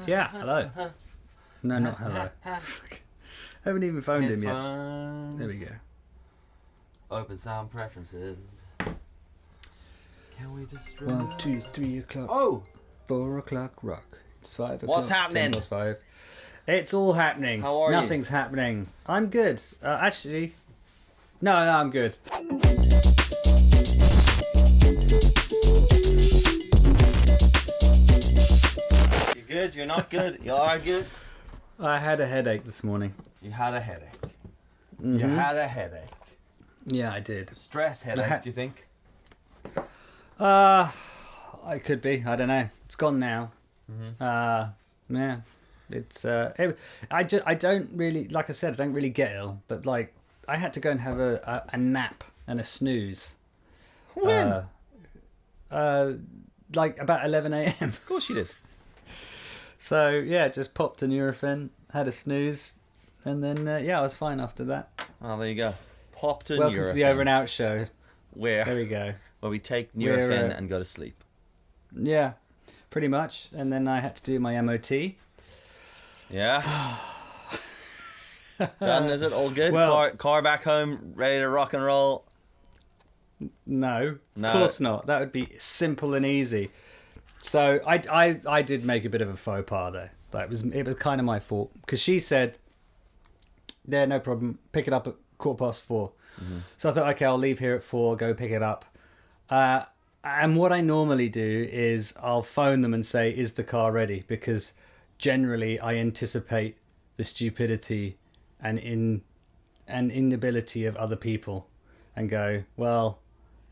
Yeah, hello. No, not hello. Haven't even phoned him yet. There we go. Open sound preferences. Can we just... 1, 2, 3 o'clock. Oh! 4 o'clock rock. It's 5 o'clock. What's happening? 5. It's all happening. How are you? Nothing's happening. I'm good. Actually... No, I'm good. You good? You're not good? You are good? I had a headache this morning. You had a headache. Mm-hmm. You had a headache. Yeah, I did. Stress headache, do you think? I could be. I don't know. It's gone now. Mm-hmm. Yeah. It's I don't really, like I said, I don't really get ill, but like I had to go and have a nap and a snooze. When? Like about 11 a.m. Of course you did. So yeah, just popped a Nurofen, had a snooze, and then I was fine after that. Oh, there you go. Popped a Nurofen. Welcome to the Over and Out show. There we go. Where we take Nurofen and go to sleep. Yeah, pretty much. And then I had to do my MOT. Yeah. Done, is it? All good? Well, car back home, ready to rock and roll? No, of course not. That would be simple and easy. So I did make a bit of a faux pas though. It was kind of my fault because she said, "Yeah, no problem. Pick it up at 4:15." Mm-hmm. So I thought, okay, I'll leave here at 4, go pick it up. And what I normally do is I'll phone them and say, "Is the car ready?" Because generally I anticipate the stupidity and inability of other people, and go, well,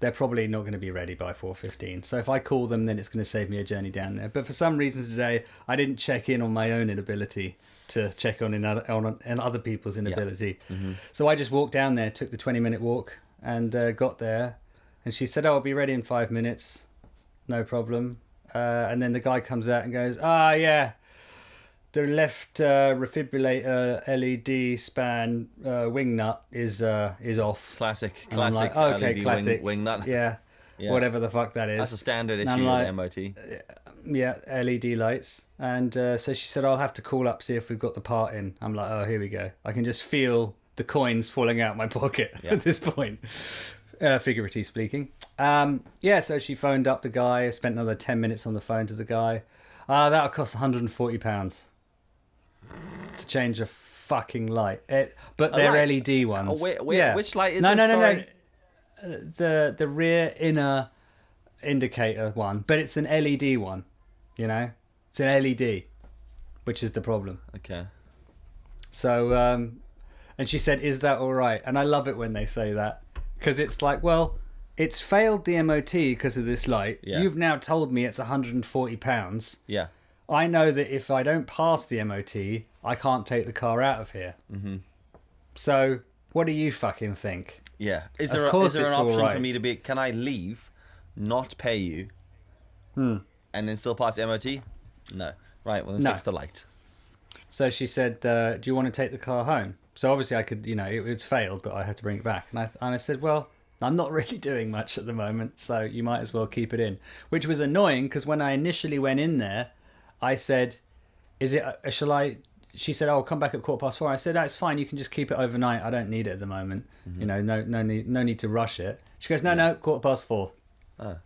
they're probably not going to be ready by 4:15. So if I call them, then it's going to save me a journey down there. But for some reason today, I didn't check in on my own inability to check on other people's inability. Yeah. Mm-hmm. So I just walked down there, took the 20-minute walk, and got there. And she said, "Oh, I'll be ready in 5 minutes. No problem." And then the guy comes out and goes, yeah, the left refibrillator LED span wing nut is off. Classic. Like, oh, okay, LED classic wing nut. Yeah, whatever the fuck that is. That's a standard issue with the MOT. Yeah, LED lights. And so she said, "I'll have to call up, see if we've got the part in." I'm like, oh, here we go. I can just feel the coins falling out my pocket at this point. Figuratively speaking. So she phoned up the guy, spent another 10 minutes on the phone to the guy. That'll cost £140 to change a fucking light. But they're LED ones. Which light is this? No. The rear inner indicator one, but it's an LED one, you know? It's an LED, which is the problem. Okay. So, and she said, "Is that all right?" And I love it when they say that. Because it's like, well, it's failed the MOT because of this light. Yeah. You've now told me it's £140. Yeah. I know that if I don't pass the MOT, I can't take the car out of here. Mm-hmm. So, what do you fucking think? Yeah. Is there an option for me to be... Can I leave, not pay you, and then still pass the MOT? No. Right, well, then fix the light. So she said, "Do you want to take the car home?" So obviously I could, it's failed, but I had to bring it back. And I said, well, I'm not really doing much at the moment, so you might as well keep it in. Which was annoying because when I initially went in there, I said, shall I... She said, "I'll come back at 4:15. I said, "That's fine. You can just keep it overnight. I don't need it at the moment. Mm-hmm. No need to rush it." She goes, no, 4:15. Oh.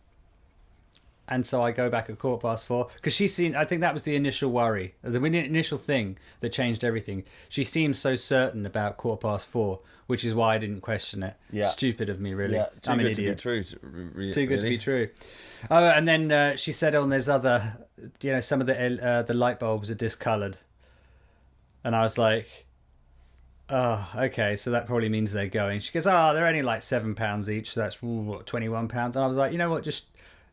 And so I go back at 4:15 because I think that was the initial worry, the initial thing that changed everything. She seemed so certain about 4:15, which is why I didn't question it. Yeah. Stupid of me, really. Yeah, I'm an idiot. Too good to be true. Oh, and then she said, "Oh, and there's other, some of the light bulbs are discoloured." And I was like, "Oh, okay, so that probably means they're going." She goes, "They're only like £7 each, so that's £21." And I was like, "You know what,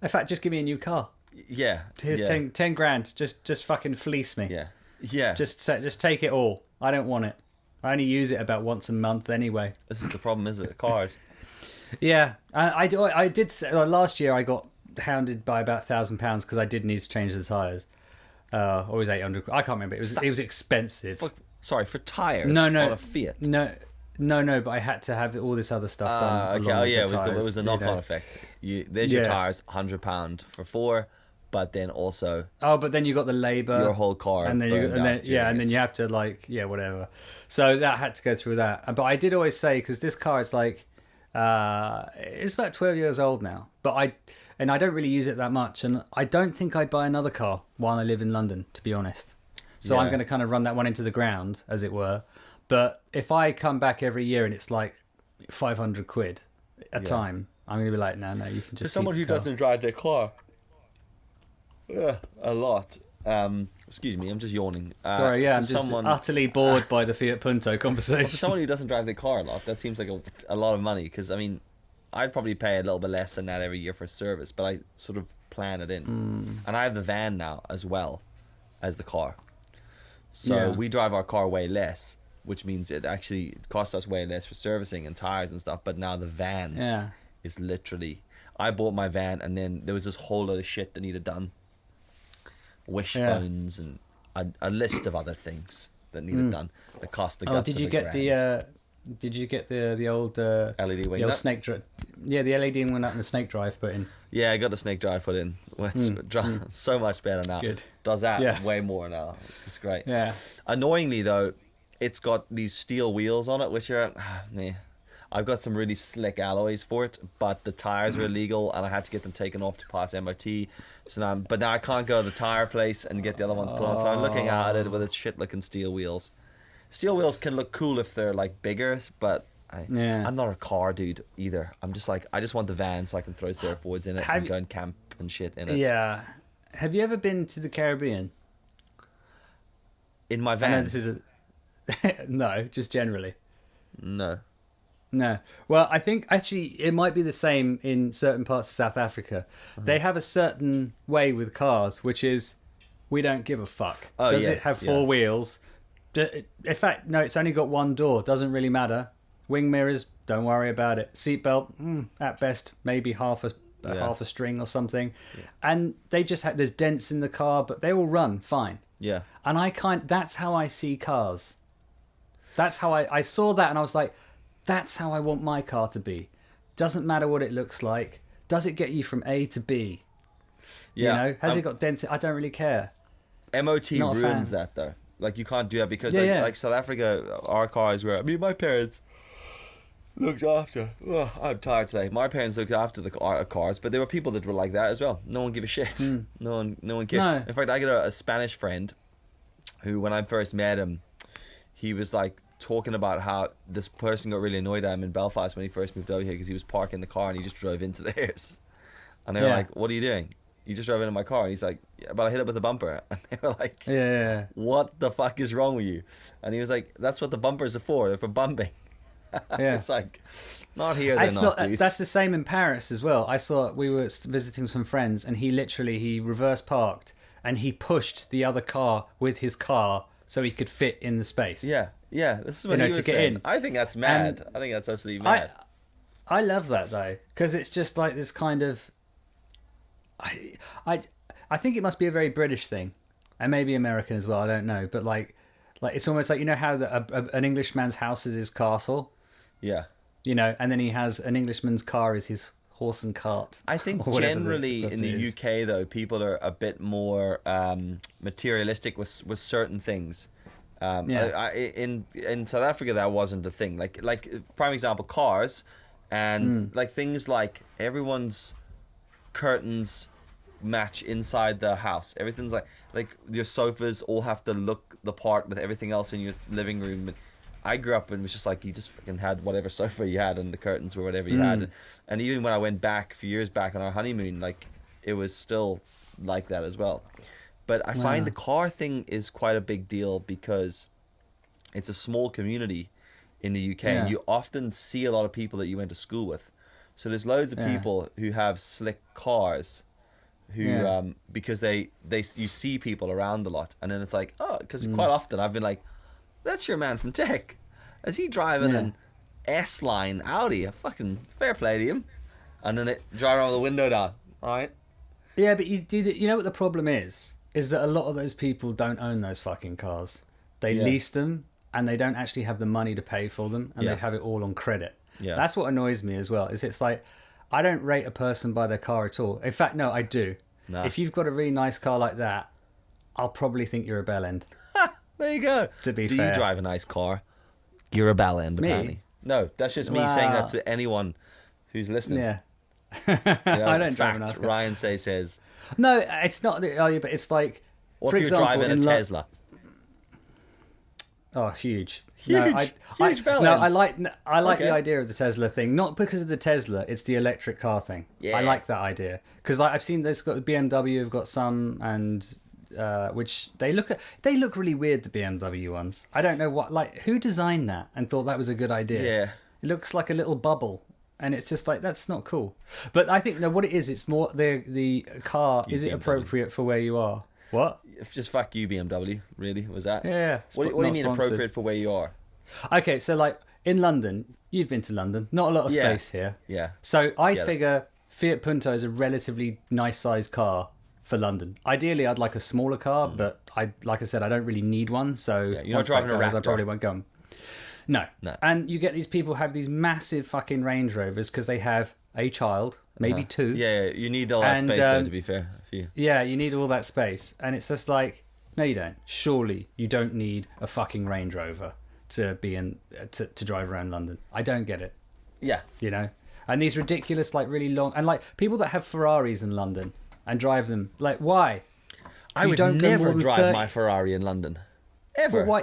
in fact, just give me a new car." Yeah. Here's 10 grand. Just fucking fleece me. Yeah. Yeah. Just take it all. I don't want it. I only use it about once a month anyway. This is the problem, is it? Cars. Yeah. I did say, last year I got hounded by about £1,000 because I did need to change the tyres. Or it was 800. I can't remember. It was expensive. For tyres? No. On a Fiat? No, but I had to have all this other stuff done. Okay. It was the knock-on effect. There's your tyres, £100 for 4. but then also but then you got the labor, your whole car, and then you have to whatever. So that had to go through that. But I did always say, because this car is like it's about 12 years old now, but I don't really use it that much, and I don't think I'd buy another car while I live in London, to be honest. So I'm going to kind of run that one into the ground, as it were. But if I come back every year and it's like 500 quid a time, I'm going to be like, no, you can just. For someone who doesn't drive their car a lot. Excuse me, I'm just yawning. Sorry, I'm just utterly bored by the Fiat Punto conversation. For someone who doesn't drive their car a lot, that seems like a lot of money. Because I mean, I'd probably pay a little bit less than that every year for service, but I sort of plan it in. And I have the van now as well as the car. So we drive our car way less, which means it actually costs us way less for servicing and tires and stuff. But now the van is literally... I bought my van, and then there was this whole lot of shit that needed done. Wishbones and a list of other things that needed done. That cost the guts did you of get grand. Did you get the old LED wing nut? snake drive? Yeah, the LED wing nut and the snake drive put in. Yeah, I got the snake drive put in. It's so much better now. Good. Does that way more now. It's great. Yeah. Annoyingly though, it's got these steel wheels on it, which are I've got some really slick alloys for it, but the tires are illegal, and I had to get them taken off to pass MOT. But now I can't go to the tire place and get the other ones put on. So I'm looking at it with its shit-looking steel wheels. Steel wheels can look cool if they're like bigger, but I'm not a car dude either. I'm just like, I just want the van so I can throw surfboards in it and go and camp and shit in it. Yeah. Have you ever been to the Caribbean? In my van? I know this is no, just generally. No. Well, I think actually it might be the same in certain parts of South Africa. They have a certain way with cars, which is we don't give a fuck. Does it have four wheels? In fact, no, it's only got one door. Doesn't really matter. Wing mirrors, don't worry about it. Seatbelt, at best, maybe half a string or something. Yeah. And they just have, there's dents in the car, but they all run fine. Yeah. And that's how I see cars. That's how I saw that, and I was like, that's how I want my car to be. Doesn't matter what it looks like. Does it get you from A to B? Yeah. You know, has it got dents? I don't really care. MOT ruins that though. Like you can't do that because like South Africa, our cars were. I mean, my parents looked after. Oh, I'm tired today. My parents looked after the cars, but there were people that were like that as well. No one gave a shit. No one cared. No. In fact, I got a Spanish friend who, when I first met him, he was like talking about how this person got really annoyed at him in Belfast when he first moved over here because he was parking the car and he just drove into theirs. And they were like, "What are you doing? You just drove into my car." And he's like, "Yeah, but I hit it with a bumper." And they were like, "What the fuck is wrong with you?" And he was like, "That's what the bumpers are for. They're for bumping." It's like, not here, dude. That's the same in Paris as well. I saw, we were visiting some friends, and he reverse parked and he pushed the other car with his car so he could fit in the space. Yeah, this is what he was saying. I think that's mad. I think that's absolutely mad. I love that though, because it's just like this kind of. I think it must be a very British thing, and maybe American as well. I don't know, but like it's almost like, you know how an Englishman's house is his castle. Yeah. You know, and then he has an Englishman's car is his horse and cart. I think generally in the UK though, people are a bit more materialistic with certain things. In South Africa, that wasn't a thing. Like prime example, cars, and like things like everyone's curtains match inside the house. Everything's like your sofas all have to look the part with everything else in your living room. I grew up and it was just like you just fucking had whatever sofa you had and the curtains were whatever you had. And even when I went back a few years back on our honeymoon, like it was still like that as well. But I find the car thing is quite a big deal because it's a small community in the UK and you often see a lot of people that you went to school with. So there's loads of people who have slick cars who because you see people around a lot, and then it's like, oh, because quite often I've been like, that's your man from Tech. Is he driving an S-Line Audi? A fucking fair play to him. And then it drive around with the window down, right? Yeah, but you know what the problem is that a lot of those people don't own those fucking cars. They lease them, and they don't actually have the money to pay for them, and they have it all on credit. Yeah. That's what annoys me as well. It's like, I don't rate a person by their car at all. In fact, no, I do. No. If you've got a really nice car like that, I'll probably think you're a bell end. There you go. To be fair. fair. Do you drive a nice car? You're a bell end, apparently. Me? No, that's just me saying that to anyone who's listening. Yeah. I don't drive a nice car. Ryan says. No, it's not. But it's like. What for if you're example, driving a Tesla? Oh, huge. Huge bell No, end. I like the idea of the Tesla thing. Not because of the Tesla, it's the electric car thing. Yeah. I like that idea. Because I've seen this, got BMW have got some, and which they look really weird, the BMW ones. I don't know who designed that and thought that was a good idea. Yeah. It looks like a little bubble. And it's just like, that's not cool. But I think, no, what it is, it's more the car, is it appropriate for where you are? What? Just fuck you, BMW, really, was that? Yeah. What do you mean sponsored. appropriate for where you are? Okay, so like in London, you've been to London, not a lot of space here. Yeah. So I figure Fiat Punto is a relatively nice sized car for London. Ideally, I'd like a smaller car, but like I said, I don't really need one. So you're not driving a Raptor. I probably won't go. No. And you get these people have these massive fucking Range Rovers because they have a child, maybe two. Yeah, you need all that space, though, to be fair. Yeah, you need all that space. And it's just like, no, you don't. Surely you don't need a fucking Range Rover to be to drive around London. I don't get it. Yeah. You know? And these ridiculous, like, really long... And, like, people that have Ferraris in London and drive them, like, why? I would never drive my Ferrari in London. Ever. But why?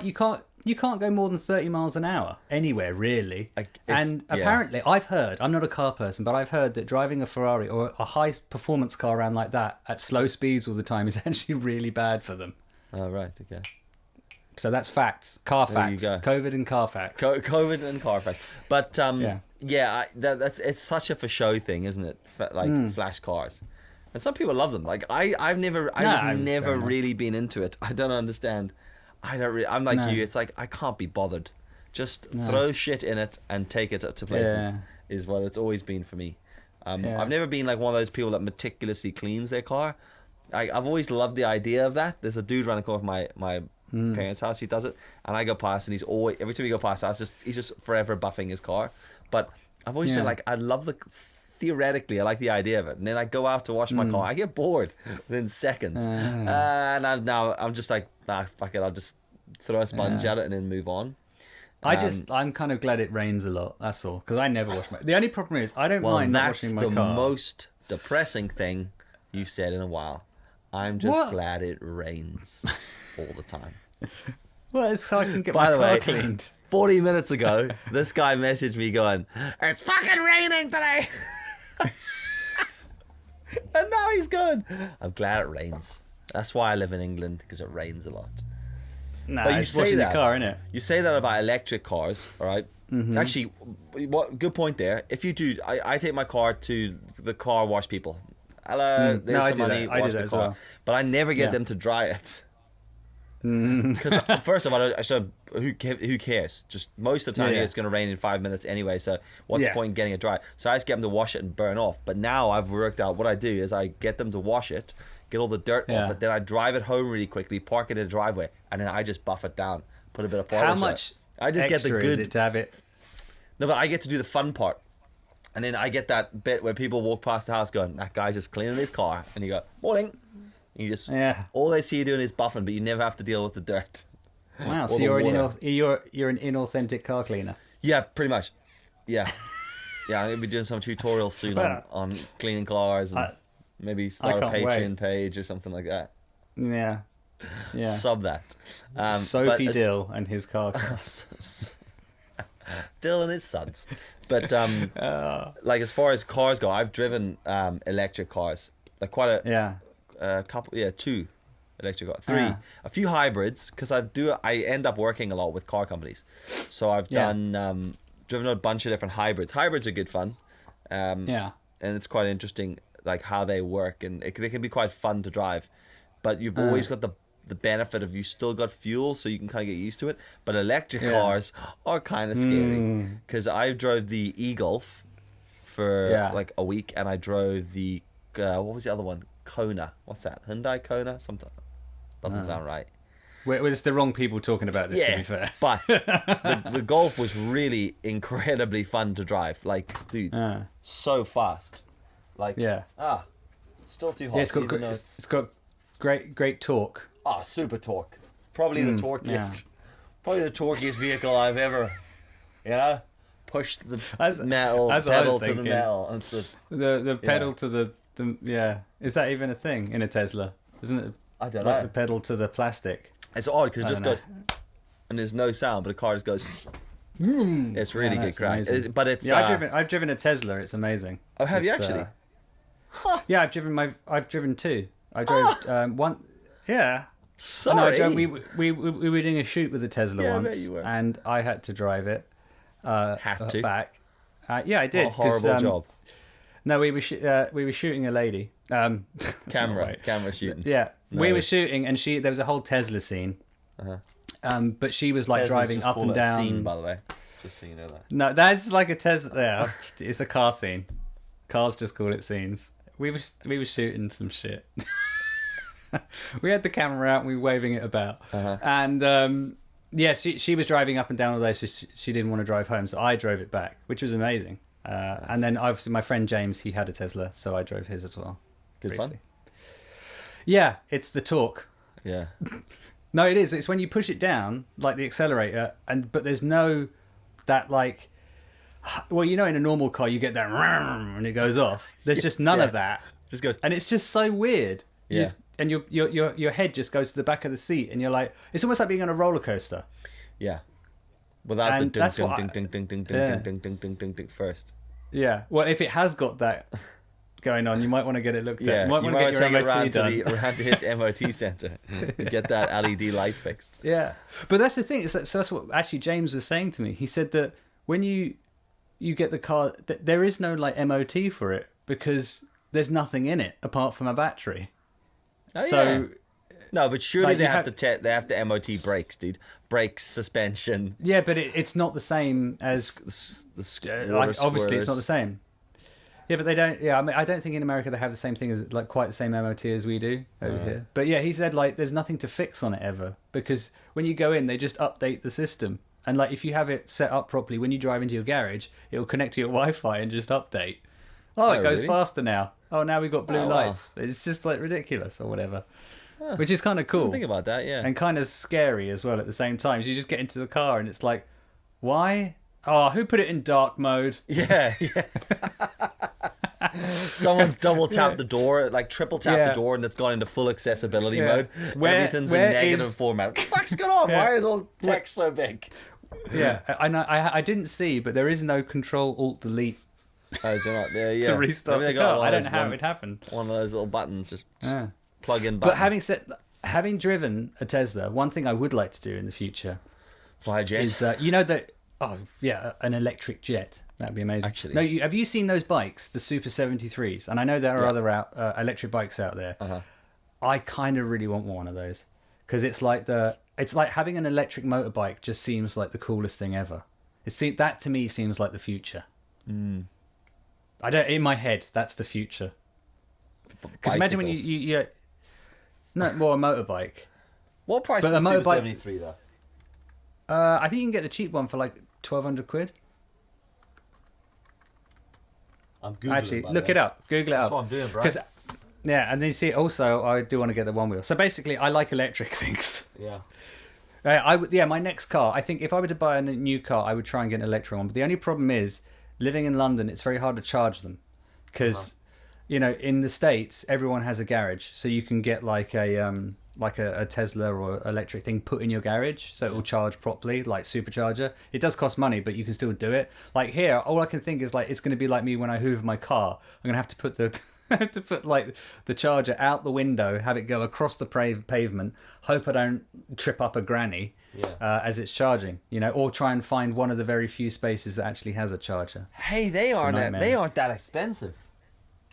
You can't go more than 30 miles an hour anywhere, really. And apparently, I've heard, I'm not a car person, but I've heard that driving a Ferrari or a high performance car around like that at slow speeds all the time is actually really bad for them. Oh, right, okay. So that's facts. Car facts. There you go. COVID and car facts. COVID and car facts. But, that's it's such a for show thing, isn't it? Flash cars. And some people love them. Like, I've never really been into it. I don't understand. I'm like you. It's like, I can't be bothered. Just throw shit in it and take it to places is what it's always been for me. I've never been like one of those people that meticulously cleans their car. I've always loved the idea of that. There's a dude around the corner of my parents' house. He does it, and I go past, and he's always, every time we go past, he's just forever buffing his car. But I've always been like, I love theoretically, I like the idea of it, and then I go out to wash my car. I get bored within seconds, and I'm just like, fuck it, I'll just throw a sponge at it and then move on. I'm kind of glad it rains a lot. That's all, because I never wash my. The only problem is I don't mind not washing my car. That's the most depressing thing you've said in a while. I'm just glad it rains all the time. Well, it's so I can get my car cleaned. 40 minutes ago, this guy messaged me going, "It's fucking raining today." And now he's gone. I'm glad it rains. That's why I live in England, because it rains a lot. Nah, but you say that, the car, innit? You say that about electric cars, all right? Mm-hmm. Actually, good point there. If you do, I take my car to the car wash people. Hello, there's some money, wash the car. Well. But I never get them to dry it. Because first of all, who cares? Just most of the time it's going to rain in 5 minutes anyway, so what's the point in getting it dry? So I just get them to wash it and burn off. But now I've worked out what I do is I get them to wash it, get all the dirt off it, then I drive it home really quickly, park it in a driveway, and then I just buff it down, put a bit of polish on it. How much I just get the good is it to have it? No, but I get to do the fun part. And then I get that bit where people walk past the house going, that guy's just cleaning his car, and you go, morning. You just all they see you doing is buffing, but you never have to deal with the dirt. Wow, so you're an inauthentic car cleaner. Yeah, pretty much. Yeah, I'm gonna be doing some tutorials soon on cleaning cars, and maybe start a Patreon page or something like that. Yeah. Sub that. Soapy Dill and his car. Dill and his sons. But like as far as cars go, I've driven electric cars, like quite a couple, two electric cars, three, a few hybrids, because I end up working a lot with car companies, so I've done driven a bunch of different hybrids. Hybrids are good fun, and it's quite interesting, like how they work, and they can be quite fun to drive, but you've always got the benefit of you still got fuel, so you can kind of get used to it. But electric cars are kind of scary, because I drove the e-Golf for like a week, and I drove the what was the other one? Kona. What's that? Hyundai Kona? Something. Doesn't sound right. It's the wrong people talking about this, to be fair. But the Golf was really incredibly fun to drive. Like, dude, so fast. Like, Still too hot. Yeah, it's got great torque. Oh, super torque. Probably the torquiest. Yeah. Probably the torquiest vehicle I've ever, pushed the metal pedal to the metal. The pedal to the yeah. Is that even a thing in a Tesla? Isn't it? I don't know. The pedal to the plastic. It's odd because it just goes, and there's no sound, but the car just goes. It's really good crack. But it's I've driven a Tesla. It's amazing. Oh, have you actually? Yeah, I've driven two. I drove one. Yeah. Sorry. No, we were doing a shoot with a Tesla once, and I had to drive it. Had to back. Yeah, I did. What a horrible job. No, we were shooting a lady. Camera shooting. Yeah, no. We were shooting, and there was a whole Tesla scene. But she was like driving up and down. Scene, by the way, just so you know that. No, that's like a Tesla. Yeah, it's a car scene. Cars just call it scenes. We were shooting some shit. We had the camera out and we were waving it about. And she was driving up and down all day. She didn't want to drive home, so I drove it back, which was amazing. And then obviously my friend James, he had a Tesla, so I drove his as well. Good briefly. Fun. Yeah, it's the torque. Yeah. No, it is. It's when you push it down, like the accelerator, but there's no that like. Well, in a normal car you get that and it goes off. There's just none of that. Just goes, and it's just so weird. Yeah. And your head just goes to the back of the seat, and you're like, it's almost like being on a roller coaster. Yeah. Without the ding first. Yeah. Well, if it has got that going on, you might want to get it looked at. You might want to take it around to his MOT centre and get that LED light fixed. Yeah. But that's the thing. So that's what actually James was saying to me. He said that when you get the car, there is no like MOT for it because there's nothing in it apart from a battery. Oh, so no, but surely they have to MOT brakes, dude. Brakes, suspension. Yeah, but it's not the same as obviously it's not the same. Yeah, but they don't. Yeah, I mean, I don't think in America they have the same thing as like quite the same MOT as we do over here. But yeah, he said like there's nothing to fix on it ever because when you go in, they just update the system. And like if you have it set up properly, when you drive into your garage, it will connect to your Wi-Fi and just update. Oh, it goes faster now. Oh, now we've got blue lights. Wow. It's just like ridiculous or whatever. Which is kind of cool. Think about that, yeah. And kind of scary as well at the same time. So you just get into the car and it's like, why? Oh, who put it in dark mode? Yeah. Someone's double tapped the door, like triple tapped the door, and it's gone into full accessibility mode. Everything's in negative format. What the fuck's going on? Why is all text so big? Yeah, I didn't see, but there is no Control Alt Delete. Oh, so not there? Yeah. To restart the car. I don't know how it would happen. One of those little buttons, just plug in button. But having driven a Tesla, one thing I would like to do in the future, fly a jet. Is an electric jet. That'd be amazing. Actually, no, have you seen those bikes, the Super 73s? And I know there are other electric bikes out there. I kind of really want one of those because it's like having an electric motorbike just seems like the coolest thing ever. That to me seems like the future. I don't. In my head, that's the future. Because imagine when you no more a motorbike. What price is the Super 73 though? I think you can get the cheap one for like 1,200 quid. I'm Googling. Actually, look it up. Google it up. That's what I'm doing, bro. Yeah, and then you see. Also, I do want to get the one wheel. So basically, I like electric things. Yeah. My next car. I think if I were to buy a new car, I would try and get an electric one. But the only problem is, living in London, it's very hard to charge them because, in the States, everyone has a garage, so you can get like a Tesla or electric thing put in your garage, so it will charge properly, like supercharger. It does cost money, but you can still do it. Like here, all I can think is like it's going to be like me when I hoover my car. I'm going to have to put like the charger out the window, have it go across the pavement, hope I don't trip up a granny as it's charging, or try and find one of the very few spaces that actually has a charger. Hey, they aren't that expensive.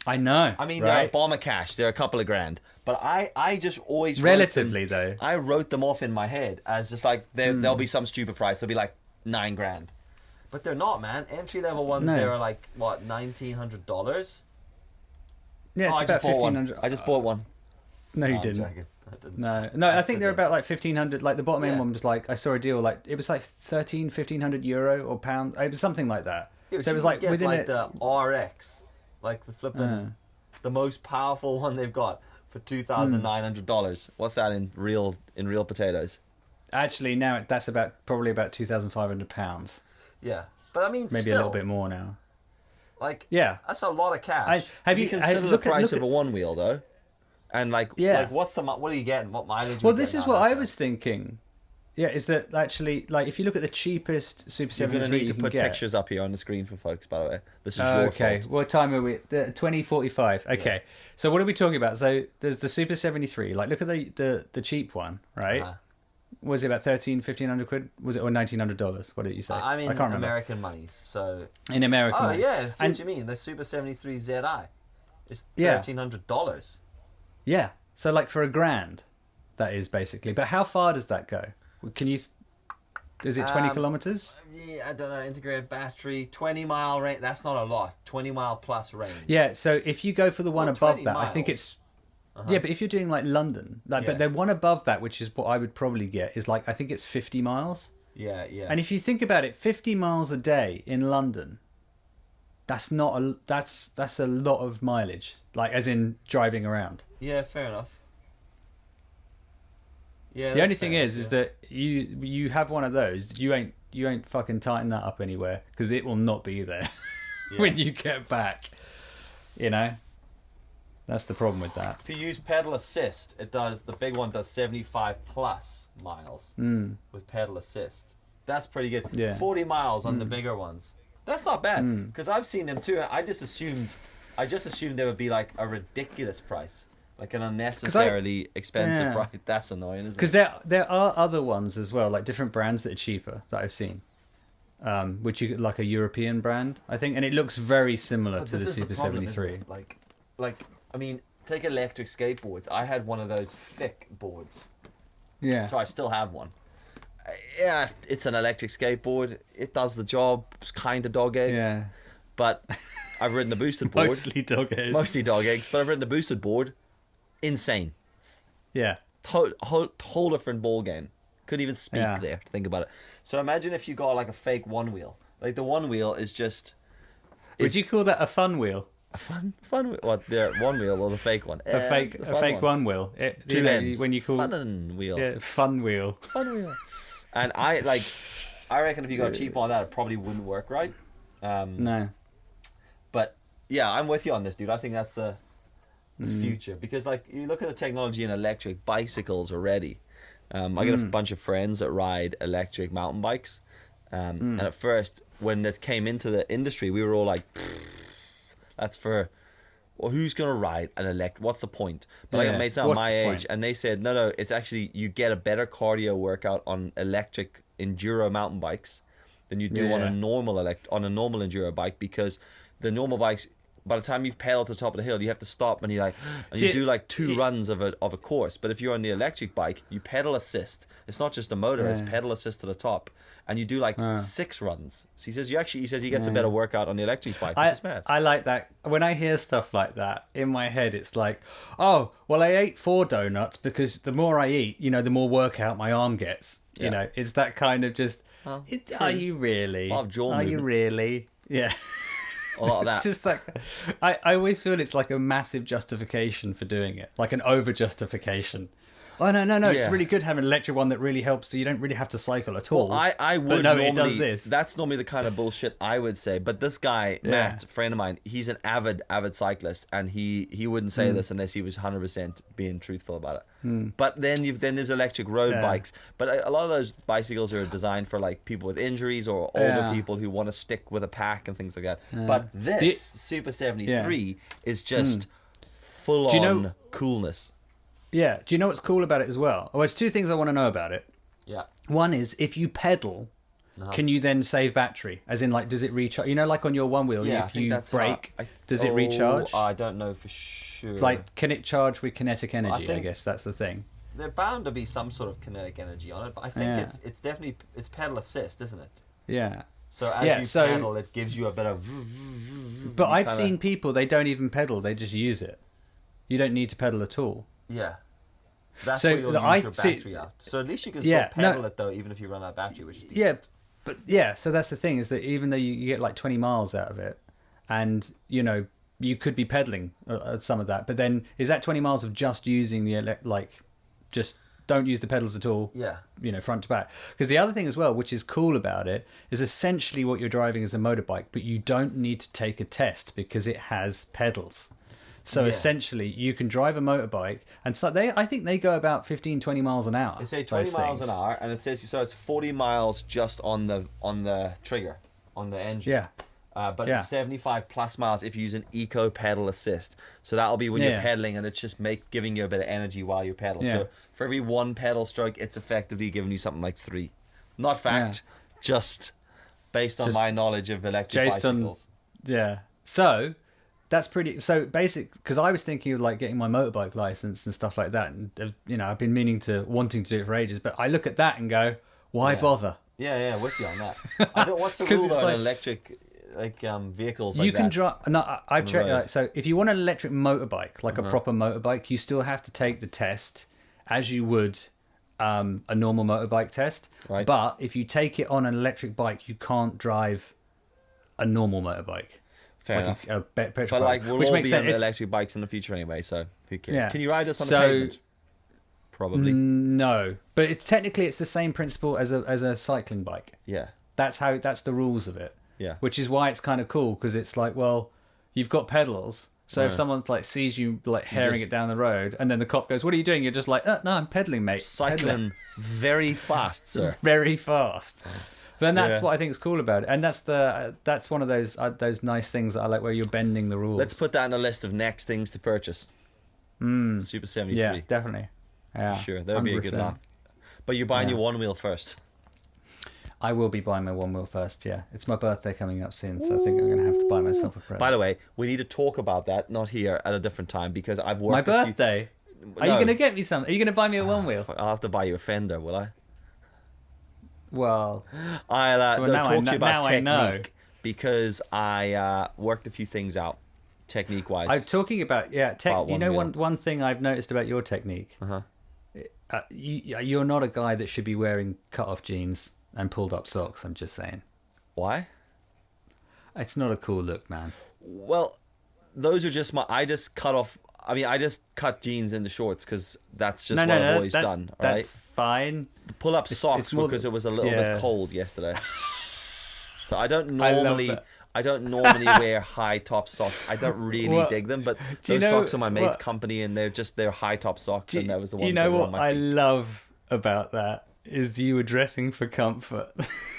I know. I mean, they're a bomb of cash. They're a couple of grand. But I just always though. I wrote them off in my head as just like there'll be some stupid price. They'll be like $9,000, but they're not, man. Entry level ones, they're like what, $1,900. Yeah, it's about 1,500. I just bought one. No, you didn't. No. I think they're about like 1,500. Like the bottom end one was like, I saw a deal like it was like 1,500 euro or pound. It was something like that. Yeah, so it was like within the RX, like the flipping the most powerful one they've got for $2,900. What's that in real potatoes? Actually, now that's probably about £2,500. Yeah, but I mean, maybe a little bit more now. Like, yeah, that's a lot of cash. Have you considered the price of a one wheel though? And like what are you getting? What mileage? Well, this is what I was thinking. Yeah, is that actually, like, if you look at the cheapest Super 73 you're going to need to put pictures up here on the screen for folks, by the way. This is your fault. Okay, what time are we? 20:45. Okay, yeah. So what are we talking about? So there's the Super 73. Like, look at the cheap one, right? Was it about $1,500 quid? Was it, or $1,900? What did you say? I mean, I can't remember. American monies. So in American money. Yeah, see what you mean. The Super 73 ZI is $1,300. Yeah, so like for $1,000, that is basically. But how far does that go? Can you? Is it 20 kilometers? Yeah, I don't know. Integrated battery, 20-mile range. That's not a lot. 20-mile plus range. Yeah. So if you go for the one above that, miles. I think it's. Yeah, but if you're doing like London, but the one above that, which is what I would probably get, is like I think it's 50 miles. Yeah. And if you think about it, 50 miles a day in London, that's a lot of mileage, like as in driving around. Yeah, fair enough. Yeah. The only thing is that you have one of those, you ain't fucking tighten that up anywhere because it will not be there when you get back. You know, that's the problem with that. If you use pedal assist, the big one does 75 plus miles with pedal assist. That's pretty good. Yeah. 40 miles on the bigger ones. That's not bad because I've seen them too. I just assumed they would be like a ridiculous price. Like an unnecessarily expensive price. That's annoying, isn't it? Because there are other ones as well, like different brands that are cheaper that I've seen. Which you like a European brand, I think, and it looks very similar to the Super 73. Like I mean, take electric skateboards. I had one of those thick boards. Yeah. So I still have one. Yeah, it's an electric skateboard. It does the job. It's kind of dog eggs. Yeah. But I've ridden the boosted board. Mostly dog eggs. But I've ridden the boosted board. Insane. Yeah. Whole different ball game. Couldn't even speak there. Think about it. So imagine if you got like a fake one wheel. Like the one wheel is just. Would you call that a fun wheel? A fun wheel? What, the one wheel or the fake one? A fake one wheel. Two ends. When you call fun wheel. Yeah, fun wheel. Fun wheel. And I reckon if you got cheap on that, it probably wouldn't work right. No. But yeah, I'm with you on this, dude. I think that's the future, because like you look at the technology in electric bicycles already. I get a bunch of friends that ride electric mountain bikes, and at first when it came into the industry, we were all like, that's for, well, who's gonna ride an electric, what's the point? But like, I made some my age, and they said no, it's actually, you get a better cardio workout on electric enduro mountain bikes than you do on a normal enduro bike, because the normal bikes, by the time you've pedaled to the top of the hill, you have to stop and you do like 2 runs of a course. But if you're on the electric bike, you pedal assist. It's not just the motor; it's pedal assist to the top, and you do like 6 runs. So he says he gets a better workout on the electric bike, which is mad. I like that. When I hear stuff like that in my head, it's like, oh, well, I ate 4 donuts because the more I eat, the more workout my arm gets. You know, it's that kind of just. Are you really? Are you really? Yeah. A lot of that. It's just like, I always feel it's like a massive justification for doing it, like an over justification. Oh no! It's really good having an electric one that really helps, so you don't really have to cycle at all. Well, I would normally, it does this. That's normally the kind of bullshit I would say. But this guy, Matt, a friend of mine, he's an avid cyclist, and he wouldn't say this unless he was 100% being truthful about it. But then there's electric road bikes, but a lot of those bicycles are designed for like people with injuries or older people who want to stick with a pack and things like that. But this Super 73 is just full on coolness. Yeah. Do you know what's cool about it as well? Oh, there's 2 things I want to know about it. Yeah. One is, if you pedal, can you then save battery? As in, like, does it recharge? Like on your one wheel, if you brake, does it recharge? I don't know for sure. Like, can it charge with kinetic energy? I guess that's the thing. There's bound to be some sort of kinetic energy on it, but I think it's definitely pedal assist, isn't it? Yeah. So as you pedal, it gives you a bit of. But I've seen people, they don't even pedal; they just use it. You don't need to pedal at all. Yeah. That's where you'll use your battery out. So at least you can still pedal it though, even if you run out of battery, which is decent. So that's the thing, is that even though you get like 20 miles out of it, and you could be pedaling some of that. But then is that 20 miles of just using the just don't use the pedals at all? Yeah. Front to back. Because the other thing as well, which is cool about it, is essentially what you're driving is a motorbike, but you don't need to take a test because it has pedals. So essentially, you can drive a motorbike, and so I think they go about 15, 20 miles an hour. They say 20 miles an hour, and it says so it's 40 miles just on the trigger, on the engine. Yeah. But it's 75 plus miles if you use an eco pedal assist. So that'll be when you're pedaling, and it's just giving you a bit of energy while you pedal. Yeah. So for every one pedal stroke, it's effectively giving you something like 3. Not fact, just based on my knowledge of electric bicycles. So that's pretty. So basic, because I was thinking of like getting my motorbike license and stuff like that, and I've been wanting to do it for ages. But I look at that and go, why bother? Yeah, with you on that. What's the rule on electric? Vehicles like you can that. drive. No, I've checked. So if you want an electric motorbike, like a proper motorbike, you still have to take the test as you would a normal motorbike test. Right. But if you take it on an electric bike, you can't drive a normal motorbike. Fair enough. Petrol but bike, we'll which all makes be sense. on electric bikes in the future anyway, so who cares? Yeah. Can you ride this on the pavement? Probably. No, but it's the same principle as a cycling bike. Yeah. That's the rules of it. Yeah. Which is why it's kind of cool, because it's like, well, you've got pedals. So if someone's like sees you like herring it down the road, and then the cop goes, "What are you doing?" You're just like, "No, I'm pedaling, mate. Cycling very fast, sir. Very fast." But then that's what I think is cool about it, and that's one of those nice things that I like, where you're bending the rules. Let's put that on a list of next things to purchase. Super 73. Yeah, definitely. Yeah, sure, that would be a good laugh. But you're buying your one wheel first. I will be buying my one wheel first, yeah. It's my birthday coming up soon, so I think I'm going to have to buy myself a present. By the way, we need to talk about that, not here, at a different time, because I've worked... My birthday? Are you going to get me something? Are you going to buy me a one wheel? I'll have to buy you a Fender, will I? Well... I'll talk to you about technique, because I worked a few things out, technique-wise. I'm talking about, one thing I've noticed about your technique. You're not a guy that should be wearing cut-off jeans and pulled up socks, I'm just saying. Why? It's not a cool look, man. Well, those are just I just cut jeans into shorts because that's just what I've always done. All that's fine. The pull-up socks because it was a little bit cold yesterday. So I don't normally wear high top socks. I don't really dig them, but those socks are my mate's company, and they're high top socks, and that was the ones that were on my feet. I love about that is you were dressing for comfort.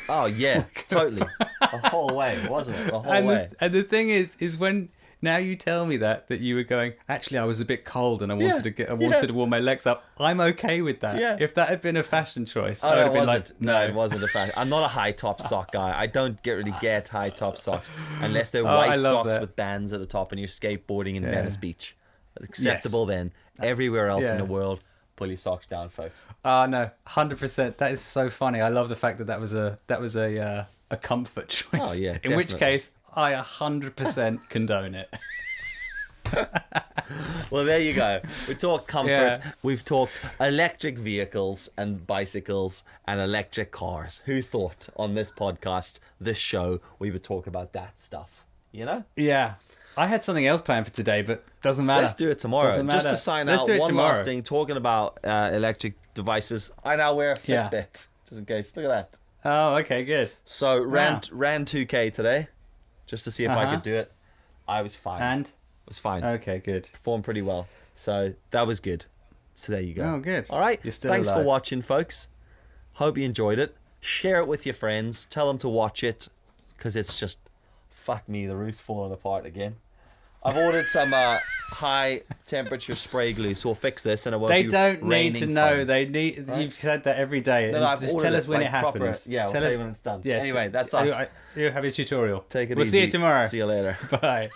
Oh yeah, totally. The whole way, wasn't it? The whole way. And the thing is when now you tell me that you were going, actually I was a bit cold and I wanted to warm my legs up. I'm okay with that. Yeah. If that had been a fashion choice, I would have been like, no, it wasn't a fashion. I'm not a high top sock guy. I don't really get high top socks unless they're white socks with bands at the top and you're skateboarding in Venice Beach. Acceptable then. Everywhere else in the world, pull your socks down, folks. No, 100%. That is so funny. I love the fact that was a comfort choice. Oh yeah. In which case, I 100% condone it. Well, there you go. We talked comfort. Yeah. We've talked electric vehicles and bicycles and electric cars. Who thought on this podcast, this show, we would talk about that stuff? You know? Yeah. I had something else planned for today, but doesn't matter. Let's do it tomorrow. Just to sign out, one last thing, talking about electric devices. I now wear a Fitbit, just in case. Look at that. Oh, okay, good. So, ran 2K today, just to see if I could do it. I was fine. And? It was fine. Okay, good. Performed pretty well. So, that was good. So, there you go. Oh, good. All right. Thanks alive. for watching, folks. Hope you enjoyed it. Share it with your friends. Tell them to watch it, because it's just, fuck me, the roof's falling apart again. I've ordered some high temperature spray glue, so we'll fix this, and it won't be raining. They don't need to know. Fun. They need. Right? You've said that every day. No, I've just tell us when it happens. Proper, yeah, we'll tell you when it's done. Yeah, anyway, that's us. You have your tutorial. Take it easy. We'll see you tomorrow. See you later. Bye.